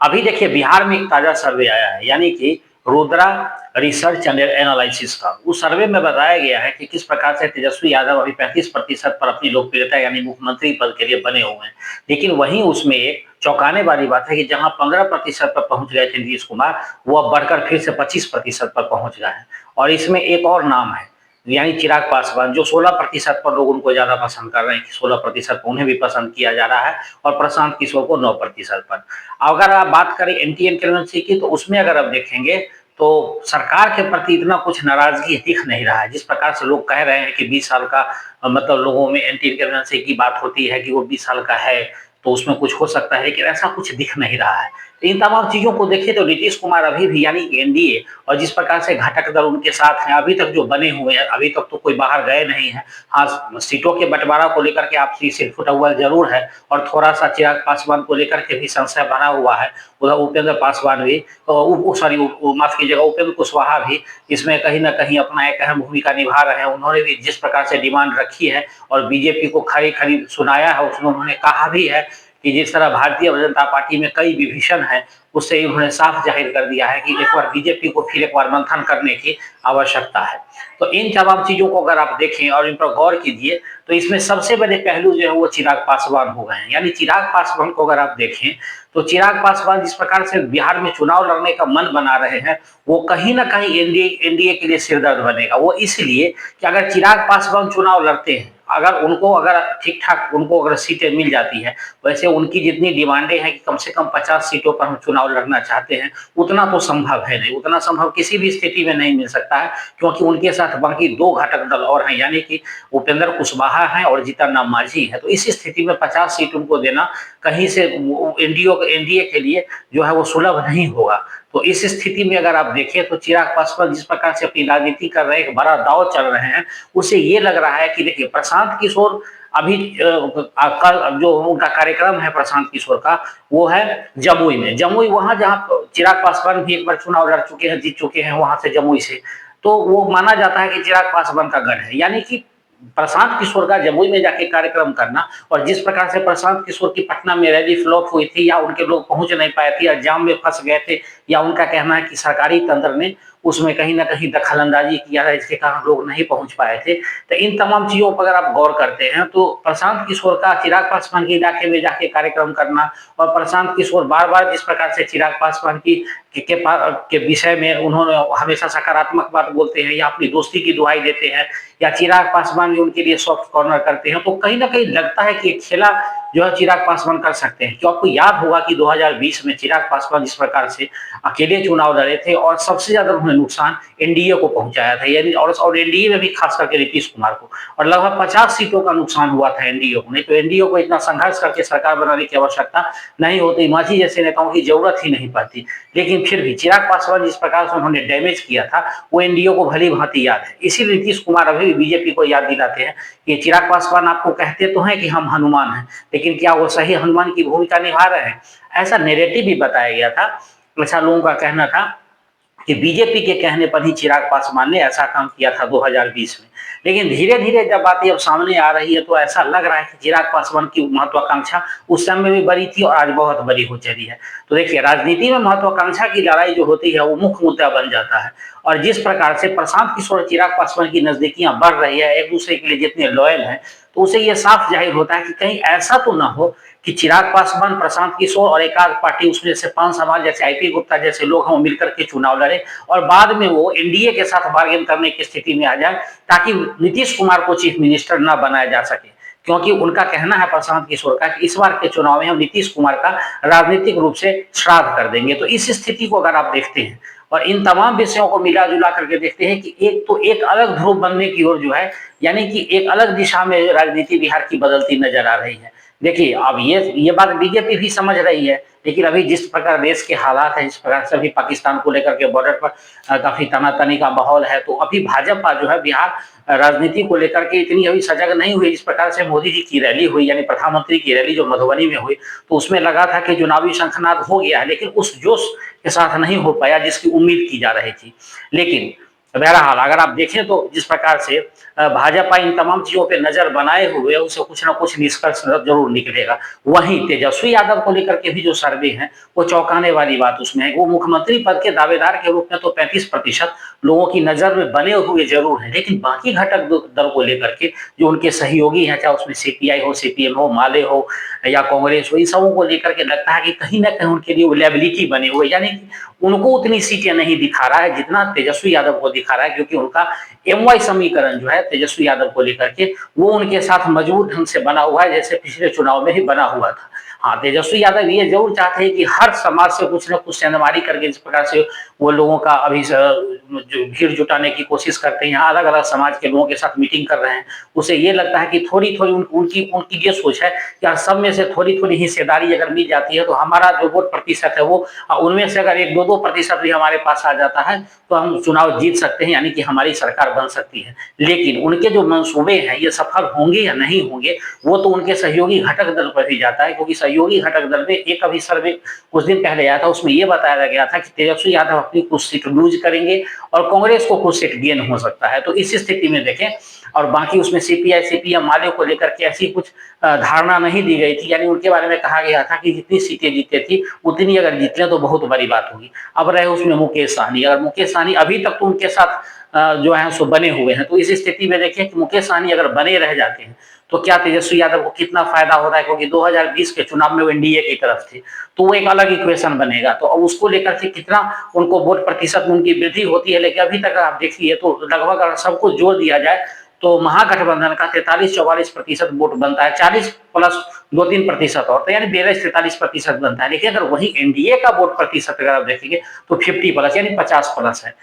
अभी देखिए बिहार में एक ताजा सर्वे आया है, यानी कि रुद्रा रिसर्च एंड एनालिसिस का। उस सर्वे में बताया गया है कि किस प्रकार से तेजस्वी यादव अभी 35% पर अपनी लोकप्रियता यानी मुख्यमंत्री पद के लिए बने हुए हैं। लेकिन वहीं उसमें एक चौंकाने वाली बात है कि जहां 15% पर पहुंच गए थे नीतीश कुमार, वो अब बढ़कर फिर से 25% पर पहुंच गए हैं। और इसमें एक और नाम है, यानी चिराग पासवान, जो 16% पर लोग उनको ज्यादा पसंद कर रहे हैं कि 16% पर उन्हें भी पसंद किया जा रहा है, और प्रशांत किशोर को 9% पर। अगर आप बात करें एंटी इनकम्बेंसी की, तो उसमें अगर आप देखेंगे तो सरकार के प्रति इतना कुछ नाराजगी दिख नहीं रहा है। जिस प्रकार से लोग कह रहे हैं कि 20 साल का मतलब लोगों में एंटी इनकम्बेंसी की बात होती है कि वो 20 साल का है तो उसमें कुछ हो सकता है, लेकिन ऐसा कुछ दिख नहीं रहा है। तो इन तमाम चीजों को देखिए तो नीतीश कुमार अभी भी यानी एनडीए और जिस प्रकार से घटक दल उनके साथ हैं अभी तक जो बने हुए हैं, अभी तक तो कोई बाहर गए नहीं है। हाँ, सीटों के बंटवारा को लेकर के आपसी सिरफुटौल जरूर है, और थोड़ा सा चिराग पासवान को लेकर के भी संशय बना हुआ है। उधर उपेंद्र पासवान भी, सॉरी माफ कीजिएगा, उपेंद्र कुशवाहा भी इसमें कहीं ना कहीं अपना एक अहम भूमिका निभा रहे हैं। उन्होंने भी जिस प्रकार से डिमांड रखी है और बीजेपी को खरी खरी सुनाया है, उसमें उन्होंने कहा भी है कि जिस तरह भारतीय जनता पार्टी में कई विभीषण है, उससे उन्होंने साफ जाहिर कर दिया है कि एक बार बीजेपी को फिर एक बार मंथन करने की आवश्यकता है। तो इन तमाम चीजों को अगर आप देखें और इन पर गौर कीजिए, तो इसमें सबसे बड़े पहलू जो है वो चिराग पासवान हो गए हैं। यानी चिराग पासवान को अगर आप देखें तो चिराग पासवान जिस प्रकार से बिहार में चुनाव लड़ने का मन बना रहे हैं, वो कहीं ना कहीं एनडीए के लिए सिरदर्द बनेगा। वो इसलिए कि अगर चिराग पासवान चुनाव लड़ते हैं, अगर ठीक ठाक उनको अगर सीटें मिल जाती है, वैसे उनकी जितनी डिमांडें हैं कि कम से कम 50 सीटों पर हम चुनाव लड़ना चाहते हैं, उतना तो संभव है नहीं, उतना संभव किसी भी स्थिति में नहीं मिल सकता है। क्योंकि उनके साथ बाकी दो घटक दल और हैं, यानी कि उपेंद्र कुशवाहा हैं और जीतन राम मांझी है। तो इस स्थिति में 50 सीट उनको देना कहीं से एनडीए के लिए जो है वो सुलभ नहीं होगा। तो इस स्थिति में अगर आप देखें तो चिराग पासवान जिस प्रकार से अपनी राजनीति कर रहे हैं, एक बड़ा दांव चल रहे हैं, उससे ये लग रहा है कि देखिए प्रशांत किशोर अभी कल जो उनका कार्यक्रम है प्रशांत किशोर का, वो है जमुई में। जमुई वहां जहां चिराग पासवान भी एक बार चुनाव लड़ चुके हैं, जीत चुके हैं वहां से, जमुई से। तो वो माना जाता है कि चिराग पासवान का गढ़ है। यानी कि प्रशांत किशोर का जमुई में जाके कार्यक्रम करना, और जिस प्रकार से प्रशांत किशोर की पटना में रैली फ्लॉप हुई थी, या उनके लोग पहुंच नहीं पाए थे, या जाम में फंस गए थे, या उनका कहना है कि सरकारी तंत्र ने उसमें कहीं ना कहीं दखल अंदाजी किया है, इसके कारण लोग नहीं पहुंच पाए थे। तो इन तमाम चीजों पर अगर आप गौर करते हैं तो प्रशांत किशोर का चिराग पासवान के इलाके में जाके कार्यक्रम करना, और प्रशांत किशोर बार बार जिस प्रकार से चिराग पासवान के विषय में उन्होंने हमेशा सकारात्मक बात बोलते हैं, या अपनी दोस्ती की दुहाई देते हैं, या चिराग पासवान भी उनके लिए सॉफ्ट कॉर्नर करते हैं, तो कहीं ना कहीं लगता है कि खेला जो है चिराग पासवान कर सकते हैं। क्यों आपको याद होगा कि 2020 में चिराग पासवान जिस प्रकार से अकेले चुनाव लड़े थे और सबसे ज्यादा उन्होंने नुकसान एनडीए को पहुंचाया था, यानी और एनडीए में भी खास करके नीतीश कुमार को, और लगभग 50 सीटों का नुकसान हुआ था एनडीए को। नहीं तो एनडीए को इतना संघर्ष करके सरकार बनाने की आवश्यकता नहीं होती, मांझी जैसे नेताओं की जरूरत ही नहीं पड़ती। लेकिन फिर भी चिराग पासवान जिस प्रकार से उन्होंने डैमेज किया था, वो एनडीए को भली भांति याद है। इसीलिए नीतीश कुमार अभी भी बीजेपी को याद दिलाते हैं कि चिराग पासवान आपको कहते तो हैं कि हम हनुमान हैं, लेकिन क्या वो सही हनुमान की भूमिका निभा रहे हैं? ऐसा नैरेटिव भी बताया गया था। ऐसा लोगों का कहना था कि बीजेपी के कहने पर ही चिराग पासवान ने ऐसा काम किया था 2020 में। लेकिन धीरे धीरे जब बातें अब सामने आ रही है तो ऐसा लग रहा है कि चिराग पासवान की महत्वाकांक्षा उस समय भी बड़ी थी और आज बहुत बड़ी हो चली है। तो देखिए राजनीति में महत्वाकांक्षा की लड़ाई जो होती है वो मुख्य मुद्दा बन जाता है। और जिस प्रकार से प्रशांत किशोर और चिराग पासवान की नजदीकियां बढ़ रही है, एक दूसरे के लिए जितने लॉयल हैं, तो उसे यह साफ जाहिर होता है कि कहीं ऐसा तो ना हो कि चिराग पासवान, प्रशांत किशोर और एक आध पार्टी उसमें जैसे पान समाज जैसे आईपी गुप्ता जैसे लोग हम मिलकर के चुनाव लड़े, और बाद में वो एनडीए के साथ बार्गेन करने की स्थिति में आ जाए, ताकि नीतीश कुमार को चीफ मिनिस्टर ना बनाया जा सके। क्योंकि उनका कहना है प्रशांत किशोर का कि इस बार के चुनाव में हम नीतीश कुमार का राजनीतिक रूप से श्राद्ध कर देंगे। तो इस स्थिति को अगर आप देखते हैं और इन तमाम विषयों को मिला जुला करके देखते हैं कि एक तो एक अलग ध्रुव बनने की ओर जो है, यानी कि एक अलग दिशा में राजनीति बिहार की बदलती नजर आ रही है। देखिए अब ये बात बीजेपी भी समझ रही है, लेकिन अभी जिस प्रकार देश के हालात है, जिस प्रकार से अभी पाकिस्तान को लेकर के बॉर्डर पर काफी तनातनी का माहौल है, तो अभी भाजपा जो है बिहार राजनीति को लेकर के इतनी अभी सजग नहीं हुई। जिस प्रकार से मोदी जी की रैली हुई, यानी प्रधानमंत्री की रैली जो मधुबनी में हुई, तो उसमें लगा था कि चुनावी शंखनाद हो गया है, लेकिन उस जोश के साथ नहीं हो पाया जिसकी उम्मीद की जा रही थी। लेकिन बहरहाल अगर आप देखें तो जिस प्रकार से भाजपा इन तमाम चीजों पे नजर बनाए हुए उसे कुछ ना कुछ निष्कर्ष जरूर निकलेगा। वहीं तेजस्वी यादव को लेकर के भी जो सर्वे है वो चौंकाने वाली बात उसमें है। वो मुख्यमंत्री पद के दावेदार के रूप में तो 35% लोगों की नजर में बने हुए जरूर हैं, लेकिन बाकी घटक दल को लेकर के जो उनके सहयोगी हैं, चाहे उसमें सीपीआई हो, सीपीएम हो, माले हो या कांग्रेस हो, इन सबों को लेकर के लगता है कि कहीं ना कहीं उनके लिए वो लायबिलिटी बने हुए, यानी कि उनको उतनी सीटें नहीं दिखा रहा है जितना तेजस्वी यादव को दिखा रहा है, क्योंकि उनका एमवाई समीकरण जो है तेजस्वी यादव को लेकर के वो उनके साथ मजबूत ढंग से बना हुआ है, जैसे पिछले चुनाव में ही बना हुआ था। हाँ, तेजस्वी यादव ये जरूर चाहते हैं कि हर समाज से कुछ न कुछ सेंधमारी करके, जिस प्रकार से वो लोगों का अभी जो भीड़ जुटाने की कोशिश करते हैं, अलग अलग समाज के लोगों के साथ मीटिंग कर रहे हैं, उसे ये लगता है कि थोड़ी थोड़ी उनकी उनकी ये सोच है कि सब में से थोड़ी थोड़ी हिस्सेदारी अगर मिल जाती है तो हमारा जो वोट प्रतिशत है वो उनमें से अगर 1-2% भी हमारे पास आ जाता है तो हम चुनाव जीत सकते हैं, यानी कि हमारी सरकार बन सकती है। लेकिन उनके जो मंसूबे हैं ये सफल होंगे या नहीं होंगे वो तो उनके सहयोगी घटक दल पर ही जाता है, क्योंकि सहयोगी घटक दल में एक अभी सर्वे कुछ दिन पहले आया था, उसमें यह बताया गया था कि तेजस्वी यादव अपनी कुछ सीट लूज करेंगे और कांग्रेस को कुछ सीट गेन हो सकता है। तो इस स्थिति में देखें, और बाकी उसमें सीपीआई सीपीएम माले को लेकर के ऐसी कुछ धारणा नहीं दी गई थी, यानी उनके बारे में कहा गया था कि जितनी सीटें जीते थी उतनी अगर जीत लें तो बहुत बड़ी बात होगी। अब रहे उसमें मुकेश सहनी, अगर मुकेश सहनी अभी तक तो उनके साथ जो है सो बने हुए हैं, तो इस स्थिति में देखिए कि मुकेश सहनी अगर बने रह जाते हैं तो क्या तेजस्वी यादव को कितना फायदा हो रहा है, क्योंकि 2020 के चुनाव में वो एनडीए की तरफ थे, तो वो एक अलग इक्वेशन बनेगा। तो अब उसको लेकर के कितना उनको वोट प्रतिशत में उनकी वृद्धि होती है, लेकिन अभी तक आप देखिए तो लगभग अगर सब कुछ जोड़ दिया जाए तो महागठबंधन का 43-44% वोट बनता है, 40 प्लस 2-3% और, तो यानी 42-43% बनता है। लेकिन अगर वही एनडीए का वोट प्रतिशत अगर आप देखेंगे तो 50 प्लस यानी 50 प्लस है।